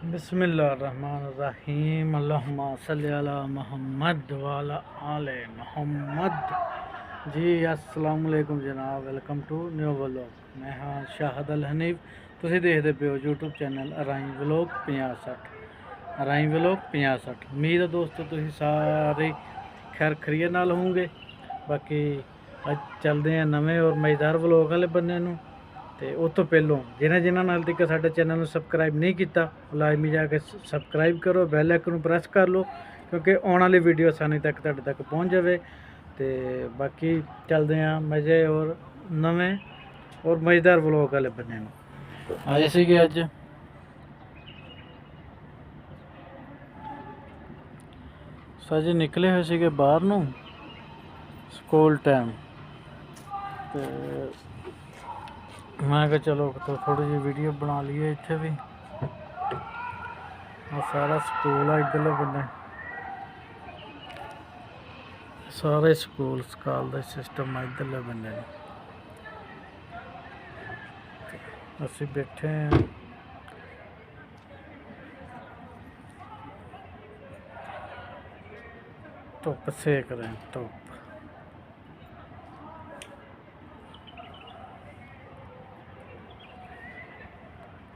बिस्मिल्लाहिर्रहमानिर्रहीम अल्लाहुम्मा सल्ली अला मोहम्मद वाला आले मोहम्मद। जी अस्सलाम वालेकुम जनाब, वेलकम टू न्यू व्लॉग। मैं हाँ शाहद अल हनीफ। तुसीं देखदे पे हो यूट्यूब चैनल अराई व्लॉग 50-60। अराई व्लॉग 50-60। उम्मीद है दोस्तों तुसीं सारे खैर खरीत नाल होंगे। बाकी अज चलते हैं नवे और मज़ेदार व्लॉग वाले बन्ने नूं। तो उस तो पहलों जिन्हें नाल तक साडे चैनल में सबसक्राइब नहीं किया लाजमी जाके सबसक्राइब करो, बैल आइकन प्रेस कर लो क्योंकि आने वाली वीडियो आसानी तक तुहाडे तक पहुँच जाए। तो बाकी चलते हैं मज़े और नवे और मज़ेदार व्लॉग वाले बने आए सी अज सज निकले हुए थे बाहर नूं स्कूल टाइम। तो मैं कहा चलो तो थोड़ी जी वीडियो बना लीए। इत्थे भी सारा स्कूल है इधरले बन्ने, सारे स्कूल सकाल का सिस्टम है इधरले बन्ने। असी बैठे हैं धुप सेक रहे हैं धुप।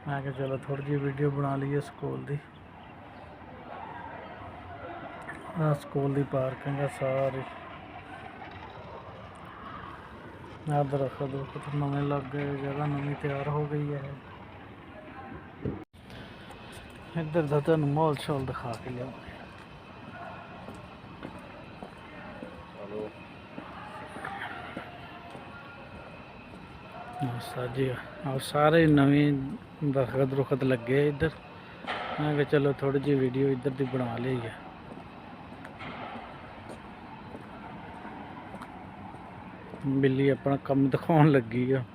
मैं कहा चलो थोड़ी जी वीडियो बना लीए स्कूल की। स्कूल की पार्किंग है सारी। दरख्त दुरख्त नवे लग गए, जगह नवी तैयार हो गई है। इधर का तुहानू माहौल शौल दिखा के लिया। जी और सारे नवी दरख्त दुरख्त लगे इधर। मैं कहा चलो थोड़ी जी वीडियो इधर की बना ली है। बिल्ली अपना कम दिखाने लगी है,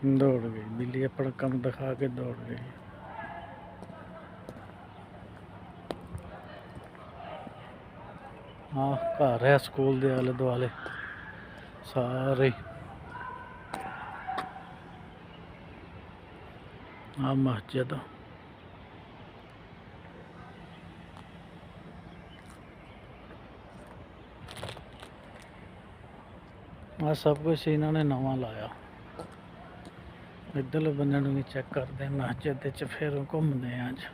दौड़ गई। बिल्ली अपना कम दिखा के दौड़ गई। हाँ घर है स्कूल के आले दुआले सारे। हाँ मस्जिद आ सब कुछ इन्होंने नवा लाया। इधरले बंदे भी चेक करते हैं मस्जिद फिर घूमते हैं। अज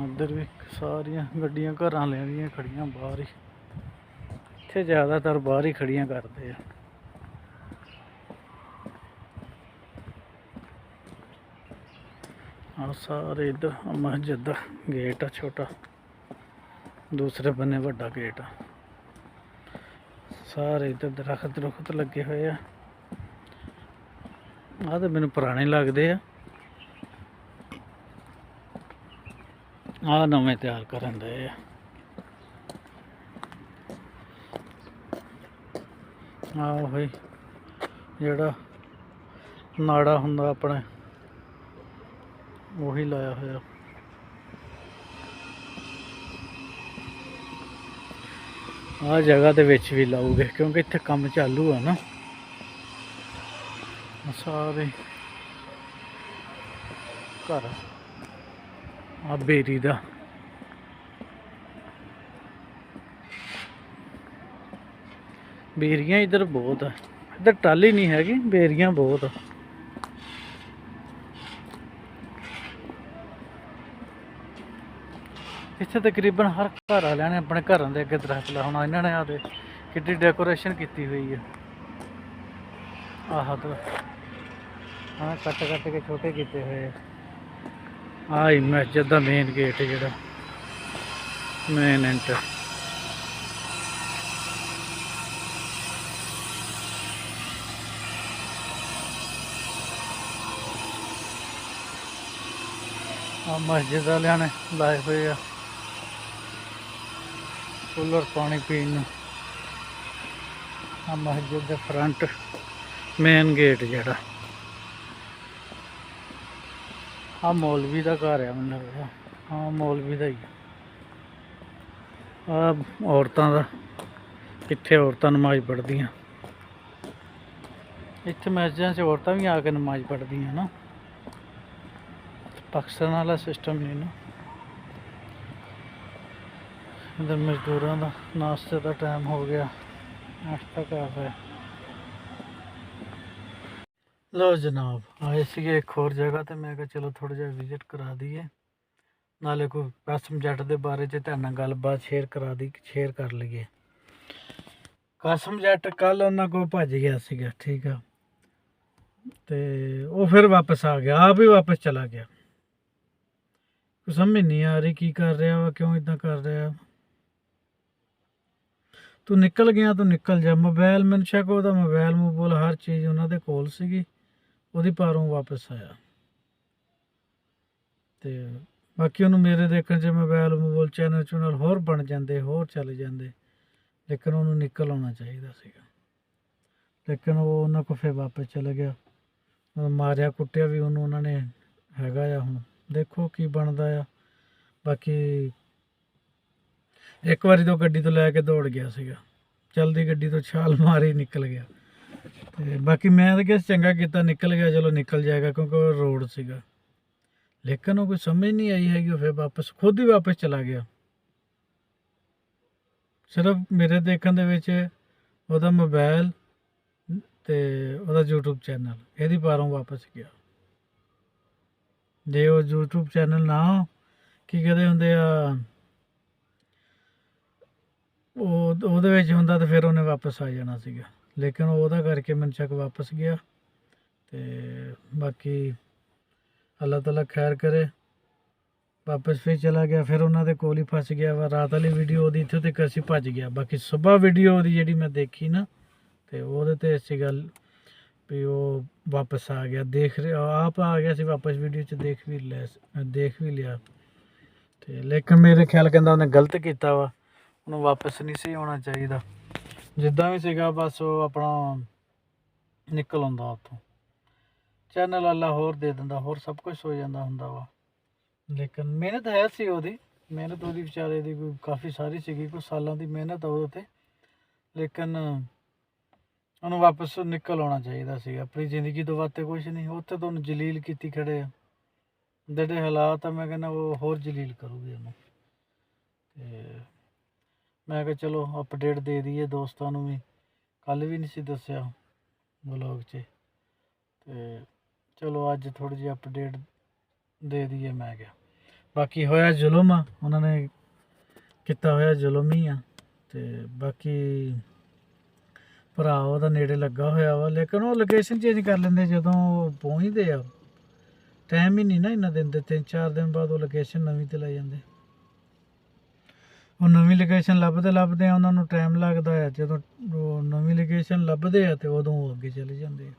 इधर भी सारिया गड्डियां घर लेनियां खड़ियां बाहर ही। इत्थे ज़्यादातर बाहर ही खड़ियां करते हैं। हाँ सारे इधर मस्जिद का गेट है छोटा, दूसरे बन्ने बड़ा गेट है। सारे इधर दरख्त दुरख्त लगे हुए हैं। आ तो मैनू पुराने लगते हैं। आ नवे तैयार करन दे भाई जेड़ा नाड़ा हुंदा अपने वही लाया होया। आ जगह दे विच भी लाऊगे क्योंकि इत्थे काम चालू है ना। सारे घर आ बेरी दा बेरियां इधर बहुत है। इधर टाली नहीं हैगी, बेरियां बहुत है। इत्थे तकरीबन हर घर वाले ने अपने घरों के अगे दरख्त लाया होना। इन्होंने आदे कि डेकोरेशन की हुई है। आह तो हाँ कट कट के छोटे किए हुए। आई मस्जिद का मेन गेट जो मेन एंटर। मस्जिद वाले ने लाए हुए आ कूलर पानी पीने। मस्जिद के फ्रंट मेन गेट जड़ा आ मौलवी का घर है मैनूं लगदा। हाँ मौलवी का ही आ औरतों का। इत्थे औरतां नमाज पढ़दियां। ਇੱਥੇ ਮਸਜਿਦਾਂ 'ਚ ਔਰਤਾਂ ਵੀ ਆ ਕੇ ਨਮਾਜ਼ ਪੜ੍ਹਦੀਆਂ ਨਾ, ਪਾਕਿਸਤਾਨ ਵਾਲਾ ਸਿਸਟਮ ਨਹੀਂ ਨਾ। इधर मजदूरों का नाश्ते का टाइम हो गया, नाश्ता कर रहे। लो जनाब आए थे एक होर जगह, तो मैं कहा चलो थोड़ा जिहा विजिट करा दीए, नाले कोई कसम जट के बारे च तुहाडे नाल गलबात शेयर कर लीए। कसम जट कल उन्होंने को भज गया सीगा, ठीक है, तो वो फिर वापस आ गया, आप ही वापस चला गया। समझ नहीं आ रही की कर रहा वा, क्यों इदा कर रहा। तू निकल गया तो निकल जा। मोबाइल मैंने शक ਉਹਦਾ मोबाइल ਮੋਬਾइल हर चीज़ ਉਹਨਾਂ ਦੇ ਕੋਲ ਸੀਗੀ, ਉਹਦੀ ਪਾਰੋਂ ਵਾਪਸ ਆਇਆ। ਤੇ ਬਾਕੀ ਉਹਨੂੰ ਮੇਰੇ ਦੇਖਣ 'ਚ मोबाइल ਚੈਨਲ ਹੋਰ ਬਣ ਜਾਂਦੇ, ਹੋਰ ਚੱਲ ਜਾਂਦੇ, ਲੇਕਿਨ ਉਹਨੂੰ ਨਿਕਲ ਆਉਣਾ ਚਾਹੀਦਾ ਸੀਗਾ। ਲੇਕਿਨ ਉਹ ਉਹਨਾਂ ਕੋਲ ਫਿਰ ਵਾਪਸ ਚਲਾ ਗਿਆ। ਮਾਰਿਆ ਕੁੱਟਿਆ ਵੀ ਉਹਨੂੰ ਉਹਨਾਂ ਨੇ ਹੈਗਾ ਆ। ਹੁਣ ਦੇਖੋ ਕੀ ਬਣਦਾ ਆ। ਬਾਕੀ एक बारी तो गड्डी तो लैके दौड़ गया सीगा, चलती गड्डी तो छाल मारी निकल गया। तो बाकी मैं तो किस चंगा किया, निकल गया, चलो निकल जाएगा, क्योंकि वो रोड सीगा। लेकिन वो कोई समझ नहीं आई है कि फिर वापस खुद ही वापस चला गया। सिर्फ मेरे देखने दे ओहदा मोबाइल ते ओहदा यूट्यूब चैनल यदि पारों वापस गया। जे वो यूट्यूब चैनल ना की कहते होंगे ਉਹਦੇ ਵਿੱਚ ਹੁੰਦਾ ਤਾਂ ਫਿਰ ਉਹਨੇ ਵਾਪਸ ਆ ਜਾਣਾ ਸੀਗਾ। ਲੇਕਿਨ ਉਹਦਾ ਕਰਕੇ ਮੈਨੂੰ ਸ਼ੱਕ ਵਾਪਸ ਗਿਆ। ਤੇ ਬਾਕੀ ਅੱਲਾਹ ਤਾਲਾ ਖੈਰ ਕਰੇ, ਵਾਪਸ ਫਿਰ ਚਲਾ ਗਿਆ। ਫਿਰ ਉਹਨਾਂ ਦੇ ਕੋਲ ਹੀ ਫਸ ਗਿਆ ਵਾ। ਰਾਤ ਵਾਲੀ ਵੀਡੀਓ ਉਹਦੀ ਇੱਥੇ ਤੱਕ ਅਸੀਂ ਭੱਜ ਗਿਆ। ਬਾਕੀ ਸਵੇਰ ਵੀਡੀਓ ਉਹਦੀ ਜਿਹੜੀ ਮੈਂ ਦੇਖੀ ਨਾ, ਤੇ ਉਹਦੇ ਤੇ ਸੀ ਗੱਲ ਵੀ ਉਹ ਵਾਪਸ ਆ ਗਿਆ। ਦੇਖ ਰਿਹਾ ਆਪ ਆ ਗਿਆ ਸੀ ਵਾਪਸ, ਵੀਡੀਓ 'ਚ ਦੇਖ ਵੀ ਲਿਆ। ਤੇ ਲੇਕਿਨ ਮੇਰੇ ਖਿਆਲ ਕਹਿੰਦਾ ਉਹਨੇ ਗਲਤ ਕੀਤਾ ਵਾ, ਉਹਨੂੰ ਵਾਪਸ ਨਹੀਂ ਸੀ ਆਉਣਾ ਚਾਹੀਦਾ। ਜਿੱਦਾਂ ਵੀ ਸੀਗਾ ਬਸ ਉਹ ਆਪਣਾ ਨਿਕਲ ਆਉਂਦਾ ਉੱਥੋਂ। ਚੈਨਲ ਅੱਲਾ ਹੋਰ ਦੇ ਦਿੰਦਾ, ਹੋਰ ਸਭ ਕੁਝ ਹੋ ਜਾਂਦਾ ਹੁੰਦਾ ਵਾ। ਲੇਕਿਨ ਮਿਹਨਤ ਹੈ ਸੀ ਉਹਦੀ, ਮਿਹਨਤ ਉਹਦੀ ਵਿਚਾਰੇ ਦੀ ਕੋਈ ਕਾਫੀ ਸਾਰੀ ਸੀਗੀ, ਕੋਈ ਸਾਲਾਂ ਦੀ ਮਿਹਨਤ ਆ ਉਹਦੇ 'ਤੇ। ਲੇਕਿਨ ਉਹਨੂੰ ਵਾਪਸ ਨਿਕਲ ਆਉਣਾ ਚਾਹੀਦਾ ਸੀ। ਆਪਣੀ ਜ਼ਿੰਦਗੀ ਤੋਂ ਵੱਧ ਕੁਛ ਨਹੀਂ। ਉੱਥੇ ਤਾਂ ਉਹਨੂੰ ਜਲੀਲ ਕੀਤੀ ਖੜੇ ਆ। ਜਿਹੜੇ ਹਾਲਾਤ ਆ ਮੈਂ ਕਹਿੰਦਾ ਉਹ ਹੋਰ ਜਲੀਲ ਕਰੂਗੇ ਉਹਨੂੰ। ਤੇ ਮੈਂ ਕਿਹਾ ਚਲੋ ਅਪਡੇਟ ਦੇ ਦਈਏ ਦੋਸਤਾਂ ਨੂੰ ਵੀ, ਕੱਲ ਵੀ ਨਹੀਂ ਸੀ ਦੱਸਿਆ ਵਲੋਗ 'ਚ। ਤੇ ਚਲੋ ਅੱਜ ਥੋੜ੍ਹੀ ਜਿਹੀ ਅਪਡੇਟ ਦੇ ਦਈਏ ਮੈਂ ਕਿਹਾ। ਬਾਕੀ ਹੋਇਆ ਜ਼ੁਲਮ ਆ, ਉਹਨਾਂ ਨੇ ਕੀਤਾ ਹੋਇਆ ਜ਼ੁਲਮ ਹੀ ਆ। ਤੇ ਬਾਕੀ ਭਰਾ ਉਹਦਾ ਨੇੜੇ ਲੱਗਾ ਹੋਇਆ ਵਾ, ਲੇਕਿਨ ਉਹ ਲੋਕੇਸ਼ਨ ਚੇਂਜ ਕਰ ਲੈਂਦੇ ਜਦੋਂ ਪਹੁੰਚਦੇ ਆ। ਟਾਈਮ ਹੀ ਨਹੀਂ ਨਾ ਇੰਨਾ ਦਿੰਦੇ, 3-4 ਦਿਨ ਬਾਅਦ ਉਹ ਲੋਕੇਸ਼ਨ ਨਵੀਂ 'ਤੇ ਲੈ ਜਾਂਦੇ। ਉਹ ਨਵੀਂ ਲੋਕੇਸ਼ਨ ਲੱਭਦੇ ਉਹਨਾਂ ਨੂੰ ਟਾਈਮ ਲੱਗਦਾ ਆ। ਜਦੋਂ ਉਹ ਨਵੀਂ ਲੋਕੇਸ਼ਨ ਲੱਭਦੇ ਆ ਤੇ ਉਦੋਂ ਉਹ ਅੱਗੇ ਚਲੇ ਜਾਂਦੇ ਆ।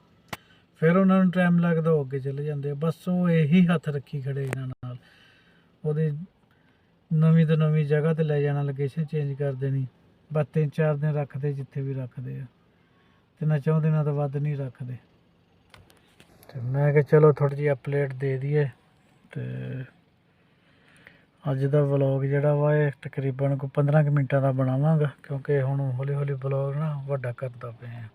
ਫਿਰ ਉਹਨਾਂ ਨੂੰ ਟਾਈਮ ਲੱਗਦਾ, ਉਹ ਅੱਗੇ ਚਲੇ ਜਾਂਦੇ ਆ। ਬਸ ਉਹ ਇਹੀ ਹੱਥ ਰੱਖੀ ਖੜੇ ਇਹਨਾਂ ਨਾਲ, ਉਹਦੀ ਨਵੀਂ ਤੋਂ ਨਵੀਂ ਜਗ੍ਹਾ 'ਤੇ ਲੈ ਜਾਣਾ, ਲੋਕੇਸ਼ਨ ਚੇਂਜ ਕਰ ਦੇਣੀ। ਬਸ 3-4 ਦਿਨ ਰੱਖਦੇ ਜਿੱਥੇ ਵੀ ਰੱਖਦੇ ਆ, 3-4 ਦਿਨਾਂ ਤੋਂ ਵੱਧ ਨਹੀਂ ਰੱਖਦੇ। ਤੇ ਮੈਂ ਕਿਹਾ ਚਲੋ ਥੋੜ੍ਹੀ ਜਿਹੀ ਅਪਡੇਟ ਦੇ ਦਈਏ। ਤੇ ਅੱਜ ਦਾ ਵਲੋਗ ਜਿਹੜਾ ਵਾ ਇਹ ਤਕਰੀਬਨ ਕੋਈ 15 ਕੁ ਮਿੰਟਾਂ ਦਾ ਬਣਾਵਾਂਗਾ, ਕਿਉਂਕਿ ਹੁਣ ਹੌਲੀ ਹੌਲੀ ਵਲੋਗ ਨਾ ਵੱਡਾ ਕਰਦਾ ਪਿਆ।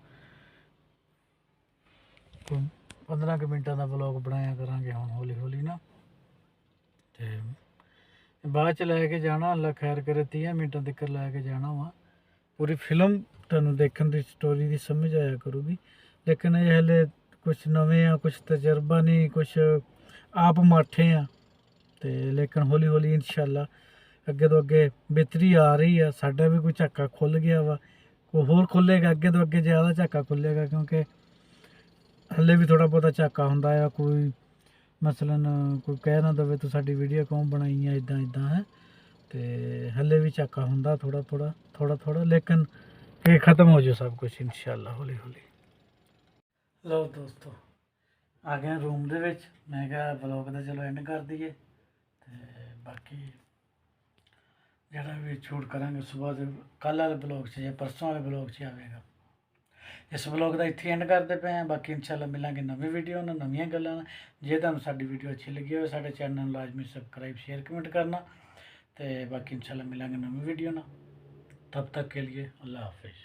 15 ਕੁ ਮਿੰਟਾਂ ਦਾ ਵਲੋਗ ਬਣਾਇਆ ਕਰਾਂਗੇ ਹੁਣ ਹੌਲੀ ਹੌਲੀ ਨਾ। ਤੇ ਬਾਅਦ 'ਚ ਲੈ ਕੇ ਜਾਣਾ, ਅੱਲਾ ਖੈਰ ਕਰੇ 30 ਮਿੰਟਾਂ ਤੱਕ ਲੈ ਕੇ ਜਾਣਾ ਵਾ। ਪੂਰੀ ਫਿਲਮ ਤੁਹਾਨੂੰ ਦੇਖਣ ਦੀ ਸਟੋਰੀ ਦੀ ਸਮਝ ਆਇਆ ਕਰੂਗੀ। ਲੇਕਿਨ ਇਹ ਹਲੇ ਕੁਛ ਨਵੇਂ ਆ, ਕੁਛ ਤਜਰਬਾ ਨਹੀਂ, ਕੁਛ ਆਪ ਮਾਠੇ ਆ। ਤੇ ਲੇਕਿਨ ਹੌਲੀ ਹੌਲੀ ਇਨਸ਼ਾਅੱਲਾ ਅੱਗੇ ਤੋਂ ਅੱਗੇ ਬਿਹਤਰੀ ਆ ਰਹੀ ਆ। ਸਾਡਾ ਵੀ ਕੋਈ ਝਾਕਾ ਖੁੱਲ੍ਹ ਗਿਆ ਵਾ, ਕੋਈ ਹੋਰ ਖੁੱਲ੍ਹੇਗਾ ਅੱਗੇ ਤੋਂ ਅੱਗੇ, ਜ਼ਿਆਦਾ ਝਾਕਾ ਖੁੱਲ੍ਹੇਗਾ। ਕਿਉਂਕਿ ਹਲੇ ਵੀ ਥੋੜ੍ਹਾ ਬਹੁਤਾ ਝਾਕਾ ਹੁੰਦਾ ਆ। ਕੋਈ ਮਸਲਨ ਕੋਈ ਕਹਿ ਨਾ ਦੇਵੇ ਤੂੰ ਸਾਡੀ ਵੀਡੀਓ ਕਿਉਂ ਬਣਾਈ ਆ, ਇੱਦਾਂ ਹੈ। ਤੇ ਹਲੇ ਵੀ ਝਾਕਾ ਹੁੰਦਾ ਥੋੜ੍ਹਾ, ਲੇਕਿਨ ਇਹ ਖ਼ਤਮ ਹੋ ਜਾਊ ਸਭ ਕੁਛ ਇਨਸ਼ਾਅੱਲਾ ਹੌਲੀ ਹੌਲੀ। ਲਓ ਦੋਸਤੋ ਆ ਗਏ ਰੂਮ ਦੇ ਵਿੱਚ। ਮੈਂ ਕਿਹਾ ਵਲੋਗ ਦਾ ਚਲੋ ਐਂਡ ਕਰ ਦਈਏ। ਤੇ ਬਾਕੀ ਜਿਹੜਾ ਵੀ ਸ਼ੂਟ ਕਰਾਂਗੇ ਸੁਬਾਹ ਦੇ ਕੱਲ੍ਹ ਵਾਲੇ ਬਲੌਗ 'ਚ ਜਾਂ ਪਰਸੋਂ ਵਾਲੇ ਬਲੌਗ 'ਚ ਆਵੇਗਾ। ਇਸ ਬਲੌਗ ਦਾ ਇੱਥੇ ਐਂਡ ਕਰਦੇ ਪਏ ਹਾਂ। ਬਾਕੀ ਇਨਸ਼ਾਅੱਲਾ ਮਿਲਾਂਗੇ ਨਵੀਂ ਵੀਡੀਓ ਨਾਲ, ਨਵੀਆਂ ਗੱਲਾਂ ਨਾਲ। ਜੇ ਤੁਹਾਨੂੰ ਸਾਡੀ ਵੀਡੀਓ ਅੱਛੀ ਲੱਗੀ ਹੋਵੇ ਸਾਡੇ ਚੈਨਲ ਨੂੰ ਲਾਜ਼ਮੀ ਸਬਸਕ੍ਰਾਈਬ, ਸ਼ੇਅਰ, ਕਮੈਂਟ ਕਰਨਾ। ਤੇ ਬਾਕੀ ਇਨਸ਼ਾਅੱਲਾ ਮਿਲਾਂਗੇ ਨਵੀਂ ਵੀਡੀਓ ਨਾਲ। तब तक के लिए अल्लाह हाफिज़।